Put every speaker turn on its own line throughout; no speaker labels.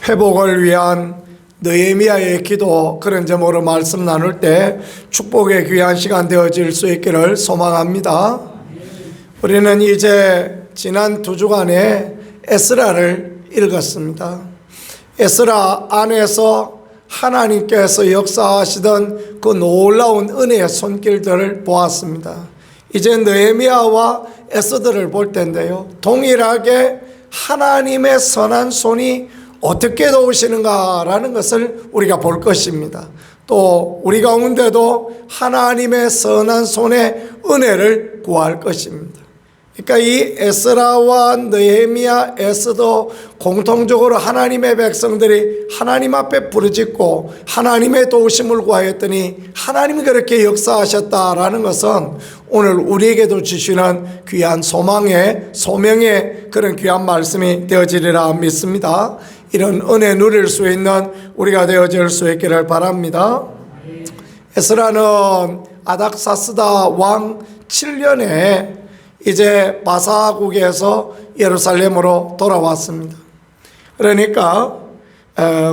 회복을 위한 느헤미야의 기도, 그런 제목으로 말씀 나눌 때 축복의 귀한 시간 되어질 수 있기를 소망합니다. 우리는 이제 지난 2주간에 에스라를 읽었습니다. 에스라 안에서 하나님께서 역사하시던 그 놀라운 은혜의 손길들을 보았습니다. 이제 느헤미야와 에스더를 볼 텐데요, 동일하게 하나님의 선한 손이 어떻게 도우시는가라는 것을 우리가 볼 것입니다. 또 우리 가운데도 하나님의 선한 손의 은혜를 구할 것입니다. 그러니까 이 에스라와 느헤미야, 에스더 공통적으로 하나님의 백성들이 하나님 앞에 부르짖고 하나님의 도우심을 구하였더니 하나님이 그렇게 역사하셨다라는 것은 오늘 우리에게도 주시는 귀한 소명의 그런 귀한 말씀이 되어지리라 믿습니다. 이런 은혜 누릴 수 있는 우리가 되어질 수 있기를 바랍니다. 에스라는 아닥사스다 왕 7년에 이제 바사국에서 예루살렘으로 돌아왔습니다. 그러니까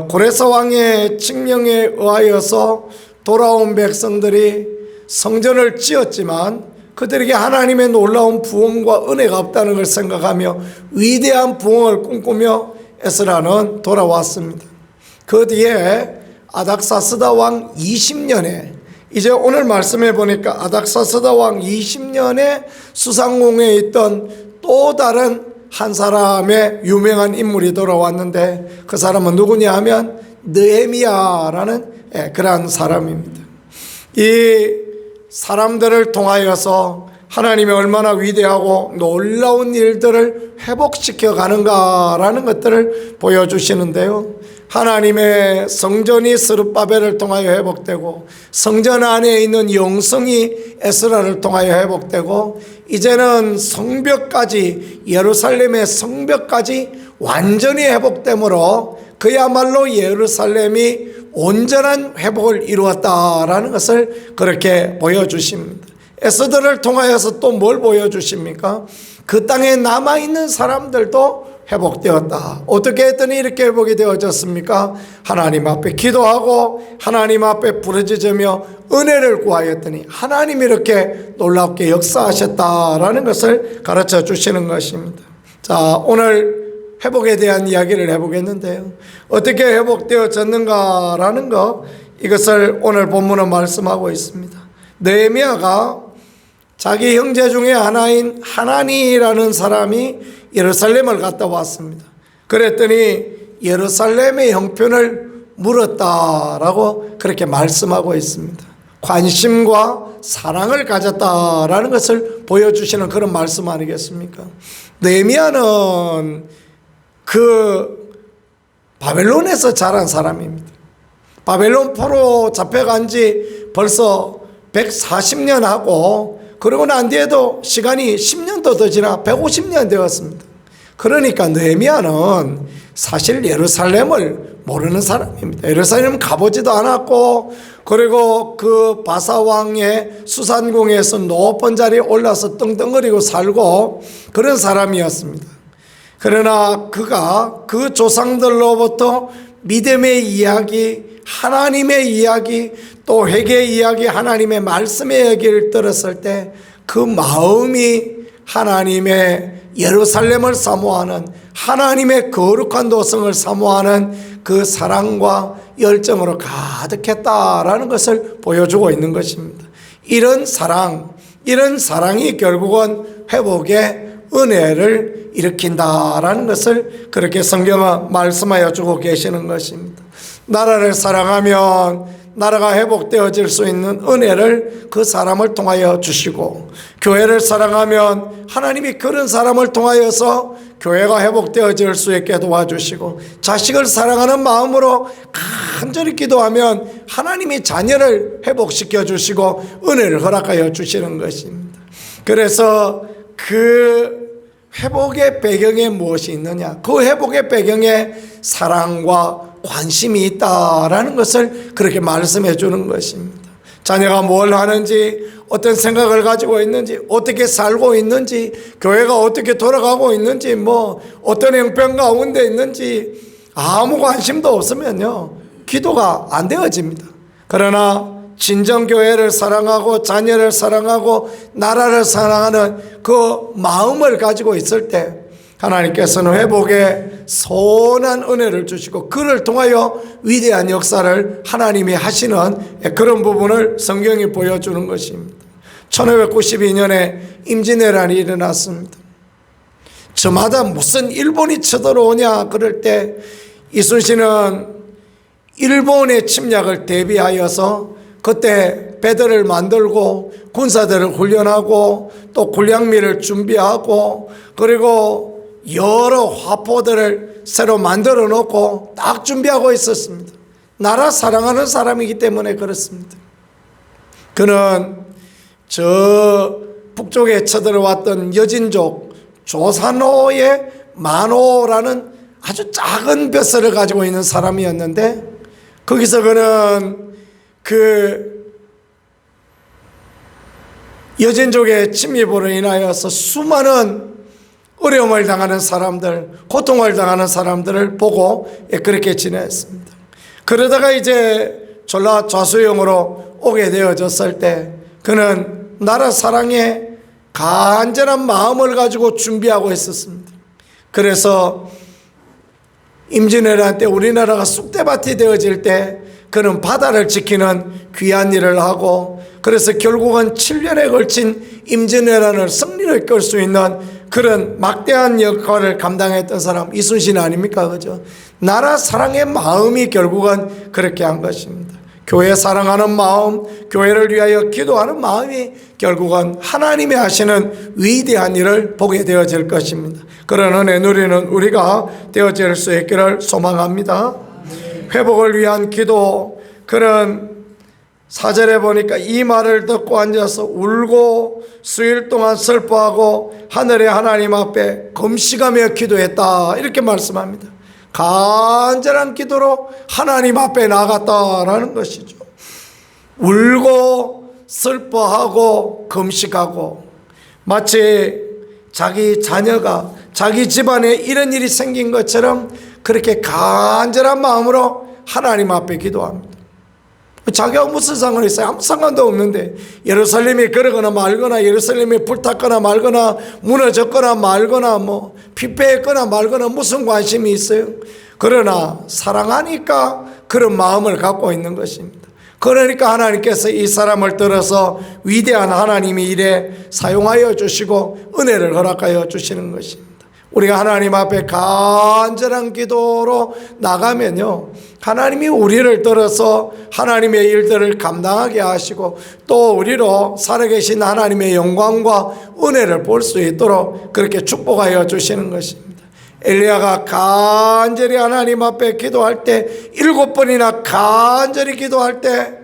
고레스 왕의 칙령에 의하여서 돌아온 백성들이 성전을 지었지만 그들에게 하나님의 놀라운 부흥과 은혜가 없다는 걸 생각하며 위대한 부흥을 꿈꾸며 에스라는 돌아왔습니다. 그 뒤에 아닥사스다 왕 20년에 이제 오늘 말씀해 보니까 아닥사스다 왕 20년에 수상궁에 있던 또 다른 한 사람의 유명한 인물이 돌아왔는데 그 사람은 누구냐 하면 느헤미야라는 그러한 사람입니다. 이 사람들을 통하여서 하나님이 얼마나 위대하고 놀라운 일들을 회복시켜 가는가라는 것들을 보여주시는데요, 하나님의 성전이 스룹바벨을 통하여 회복되고 성전 안에 있는 영성이 에스라를 통하여 회복되고 이제는 성벽까지, 예루살렘의 성벽까지 완전히 회복되므로 그야말로 예루살렘이 온전한 회복을 이루었다라는 것을 그렇게 보여주십니다. 에스더를 통하여서 또 뭘 보여주십니까? 그 땅에 남아있는 사람들도 회복되었다. 어떻게 했더니 이렇게 회복이 되어졌습니까? 하나님 앞에 기도하고 하나님 앞에 부르짖으며 은혜를 구하였더니 하나님이 이렇게 놀랍게 역사하셨다라는 것을 가르쳐 주시는 것입니다. 자, 오늘 회복에 대한 이야기를 해보겠는데요, 어떻게 회복되어졌는가라는 것, 이것을 오늘 본문은 말씀하고 있습니다. 느헤미야가 자기 형제 중에 하나인 하나니라는 사람이 예루살렘을 갔다 왔습니다. 그랬더니 예루살렘의 형편을 물었다라고 그렇게 말씀하고 있습니다. 관심과 사랑을 가졌다라는 것을 보여주시는 그런 말씀 아니겠습니까? 느헤미야는 그 바벨론에서 자란 사람입니다. 바벨론 포로 잡혀간 지 벌써 140년 하고 그러고 난 뒤에도 시간이 10년도 더 지나 150년 되었습니다. 그러니까 느헤미야는 사실 예루살렘을 모르는 사람입니다. 예루살렘 가보지도 않았고, 그리고 그 바사왕의 수산궁에서 높은 자리에 올라서 떵떵거리고 살고 그런 사람이었습니다. 그러나 그가 그 조상들로부터 믿음의 이야기, 하나님의 이야기, 또 회개의 이야기, 하나님의 말씀의 얘기를 들었을 때 그 마음이 하나님의 예루살렘을 사모하는, 하나님의 거룩한 도성을 사모하는 그 사랑과 열정으로 가득했다라는 것을 보여주고 있는 것입니다. 이런 사랑이 결국은 회복의 은혜를 일으킨다라는 것을 그렇게 성경은 말씀하여 주고 계시는 것입니다. 나라를 사랑하면 나라가 회복되어질 수 있는 은혜를 그 사람을 통하여 주시고, 교회를 사랑하면 하나님이 그런 사람을 통하여서 교회가 회복되어질 수 있게 도와주시고, 자식을 사랑하는 마음으로 간절히 기도하면 하나님이 자녀를 회복시켜 주시고 은혜를 허락하여 주시는 것입니다. 그래서 그 회복의 배경에 무엇이 있느냐? 그 회복의 배경에 사랑과 관심이 있다라는 것을 그렇게 말씀해 주는 것입니다. 자녀가 뭘 하는지, 어떤 생각을 가지고 있는지, 어떻게 살고 있는지, 교회가 어떻게 돌아가고 있는지, 어떤 형편 가운데 있는지, 아무 관심도 없으면요, 기도가 안 되어집니다. 그러나 진정교회를 사랑하고 자녀를 사랑하고 나라를 사랑하는 그 마음을 가지고 있을 때 하나님께서는 회복의 선한 은혜를 주시고 그를 통하여 위대한 역사를 하나님이 하시는 그런 부분을 성경이 보여주는 것입니다. 1592년에 임진왜란이 일어났습니다. 저마다 무슨 일본이 쳐들어오냐 그럴 때 이순신은 일본의 침략을 대비하여서 그때 배들을 만들고 군사들을 훈련하고 또 군량미를 준비하고 그리고 여러 화포들을 새로 만들어 놓고 딱 준비하고 있었습니다. 나라 사랑하는 사람이기 때문에 그렇습니다. 그는 저 북쪽에 쳐들어왔던 여진족 조산호의 만호라는 아주 작은 벼슬을 가지고 있는 사람이었는데 거기서 그는 그 여진족의 침입으로 인하여서 수많은 어려움을 당하는 사람들, 고통을 당하는 사람들을 보고 그렇게 지냈습니다. 그러다가 이제 전라 좌수영으로 오게 되어졌을 때 그는 나라 사랑에 간절한 마음을 가지고 준비하고 있었습니다. 그래서 임진왜란 때 우리나라가 쑥대밭이 되어질 때 그는 바다를 지키는 귀한 일을 하고 그래서 결국은 7년에 걸친 임진왜란을 승리로 이끌 수 있는 그런 막대한 역할을 감당했던 사람 이순신 아닙니까? 그죠? 나라 사랑의 마음이 결국은 그렇게 한 것입니다. 교회 사랑하는 마음, 교회를 위하여 기도하는 마음이 결국은 하나님이 하시는 위대한 일을 보게 되어질 것입니다. 그런 은혜 누리는 우리가 되어질 수 있기를 소망합니다. 회복을 위한 기도, 그런 4절에 보니까 이 말을 듣고 앉아서 울고 수일 동안 슬퍼하고 하늘의 하나님 앞에 금식하며 기도했다 이렇게 말씀합니다. 간절한 기도로 하나님 앞에 나갔다라는 것이죠. 울고 슬퍼하고 금식하고 마치 자기 자녀가 자기 집안에 이런 일이 생긴 것처럼 그렇게 간절한 마음으로 하나님 앞에 기도합니다. 자기가 무슨 상관이 있어요? 아무 상관도 없는데 예루살렘이 그러거나 말거나 예루살렘이 불탔거나 말거나 무너졌거나 말거나 뭐 피폐했거나 말거나 무슨 관심이 있어요? 그러나 사랑하니까 그런 마음을 갖고 있는 것입니다. 그러니까 하나님께서 이 사람을 들어서 위대한 하나님이 일에 사용하여 주시고 은혜를 허락하여 주시는 것입니다. 우리가 하나님 앞에 간절한 기도로 나가면요, 하나님이 우리를 들어서 하나님의 일들을 감당하게 하시고 또 우리로 살아계신 하나님의 영광과 은혜를 볼 수 있도록 그렇게 축복하여 주시는 것입니다. 엘리야가 간절히 하나님 앞에 기도할 때 7번이나 간절히 기도할 때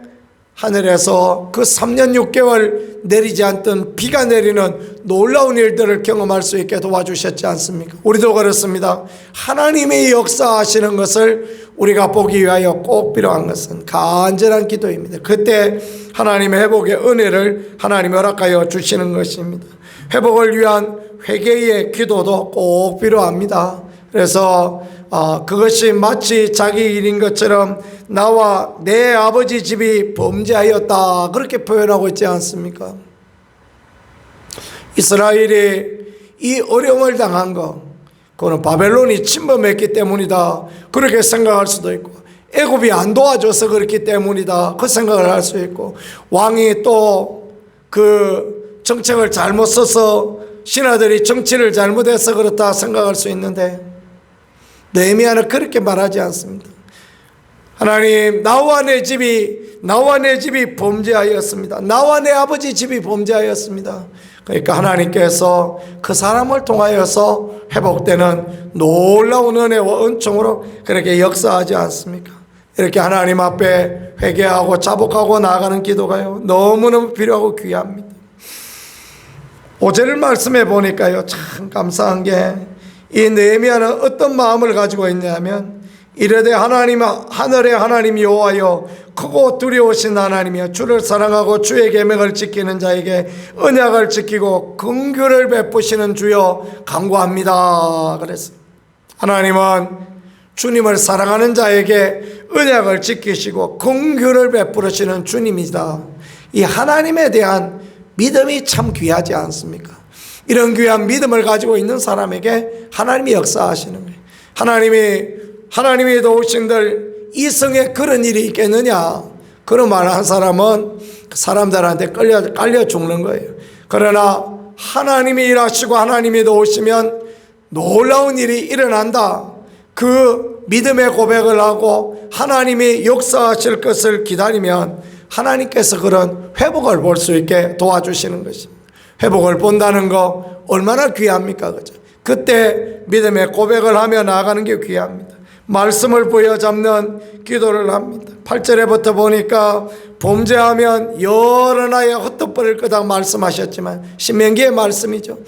하늘에서 그 3년 6개월 내리지 않던 비가 내리는 놀라운 일들을 경험할 수 있게 도와주셨지 않습니까? 우리도 그렇습니다. 하나님의 역사하시는 것을 우리가 보기 위하여 꼭 필요한 것은 간절한 기도입니다. 그때 하나님의 회복의 은혜를 하나님이 허락하여 주시는 것입니다. 회복을 위한 회개의 기도도 꼭 필요합니다. 그래서 그것이 마치 자기 일인 것처럼 나와 내 아버지 집이 범죄하였다 그렇게 표현하고 있지 않습니까? 이스라엘이 이 어려움을 당한 거 그거는 바벨론이 침범했기 때문이다 그렇게 생각할 수도 있고 애굽이 안 도와줘서 그렇기 때문이다 그 생각을 할 수 있고 왕이 또 그 정책을 잘못 써서 신하들이 정치를 잘못해서 그렇다 생각할 수 있는데 느헤미야는 그렇게 말하지 않습니다. 하나님, 나와 내 집이 범죄하였습니다. 나와 내 아버지 집이 범죄하였습니다. 그러니까 하나님께서 그 사람을 통하여서 회복되는 놀라운 은혜와 은총으로 그렇게 역사하지 않습니까? 이렇게 하나님 앞에 회개하고 자복하고 나아가는 기도가요 너무너무 필요하고 귀합니다. 5절 말씀해 보니까요 참 감사한 게 이 느헤미야는 어떤 마음을 가지고 있냐면 이르되 하늘의 하나님 여호와여 크고 두려우신 하나님이여 주를 사랑하고 주의 계명을 지키는 자에게 언약을 지키고 긍휼을 베푸시는 주여 간구합니다. 그랬어요. 하나님은 주님을 사랑하는 자에게 언약을 지키시고 긍휼을 베풀으시는 주님이다. 이 하나님에 대한 믿음이 참 귀하지 않습니까? 이런 귀한 믿음을 가지고 있는 사람에게 하나님이 역사하시는 거예요. 하나님이 도우신들 이성에 그런 일이 있겠느냐? 그런 말 한 사람은 사람들한테 깔려 죽는 거예요. 그러나 하나님이 일하시고 하나님이 도우시면 놀라운 일이 일어난다. 그 믿음의 고백을 하고 하나님이 역사하실 것을 기다리면 하나님께서 그런 회복을 볼 수 있게 도와주시는 것입니다. 회복을 본다는 거 얼마나 귀합니까? 그죠? 그때 믿음의 고백을 하며 나아가는 게 귀합니다. 말씀을 부여잡는 기도를 합니다. 8절에부터 보니까 범죄하면 여러 나라에 헛되버릴 거다 말씀하셨지만 신명기의 말씀이죠.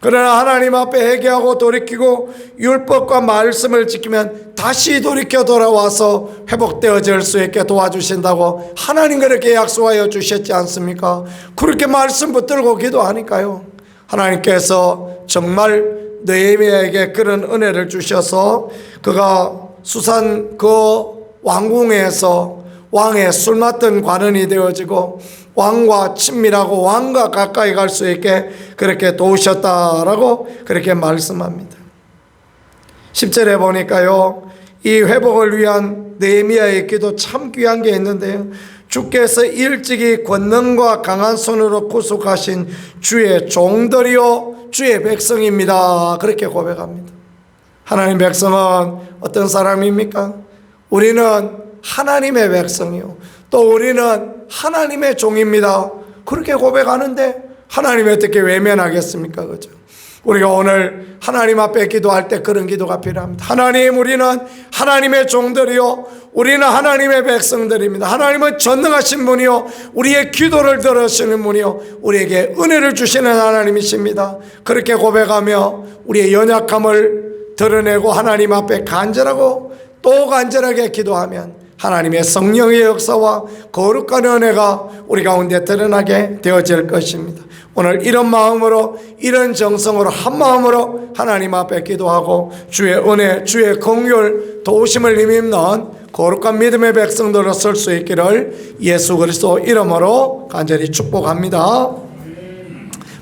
그러나 하나님 앞에 회개하고 돌이키고 율법과 말씀을 지키면 다시 돌이켜 돌아와서 회복되어질 수 있게 도와주신다고 하나님 그렇게 약속하여 주셨지 않습니까? 그렇게 말씀 붙들고 기도하니까요, 하나님께서 정말 느헤미야에게 그런 은혜를 주셔서 그가 수산 그 왕궁에서 왕의 술 맡은 관원이 되어지고 왕과 친밀하고 왕과 가까이 갈 수 있게 그렇게 도우셨다라고 그렇게 말씀합니다. 10절에 보니까요, 이 회복을 위한 느헤미야의 기도 참 귀한 게 있는데요, 주께서 일찍이 권능과 강한 손으로 구속하신 주의 종들이요 주의 백성입니다. 그렇게 고백합니다. 하나님 백성은 어떤 사람입니까? 우리는 하나님의 백성이요, 또 우리는 하나님의 종입니다. 그렇게 고백하는데 하나님이 어떻게 외면하겠습니까? 그죠? 우리가 오늘 하나님 앞에 기도할 때 그런 기도가 필요합니다. 하나님, 우리는 하나님의 종들이요, 우리는 하나님의 백성들입니다. 하나님은 전능하신 분이요, 우리의 기도를 들으시는 분이요, 우리에게 은혜를 주시는 하나님이십니다. 그렇게 고백하며 우리의 연약함을 드러내고 하나님 앞에 간절하고 또 간절하게 기도하면 하나님의 성령의 역사와 거룩한 은혜가 우리 가운데 드러나게 되어질 것입니다. 오늘 이런 마음으로, 이런 정성으로, 한 마음으로 하나님 앞에 기도하고 주의 은혜, 주의 긍휼, 도우심을 힘입는 거룩한 믿음의 백성들로 설 수 있기를 예수 그리스도 이름으로 간절히 축복합니다.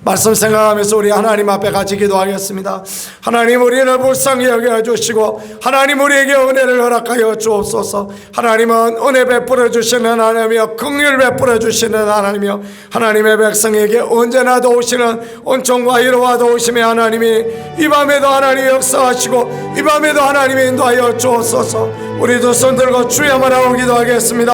말씀 생각하면서 우리 하나님 앞에 같이 기도하겠습니다. 하나님, 우리를 불쌍히 여겨주시고 하나님 우리에게 은혜를 허락하여 주옵소서. 하나님은 은혜 베풀어 주시는 하나님이여, 긍휼 베풀어 주시는 하나님이여, 하나님의 백성에게 언제나 도우시는 은총과 위로와 도우심의 하나님이 이 밤에도 하나님 역사하시고 이 밤에도 하나님이 인도하여 주옵소서. 우리 두 손 들고 주여 말하고 기도하겠습니다.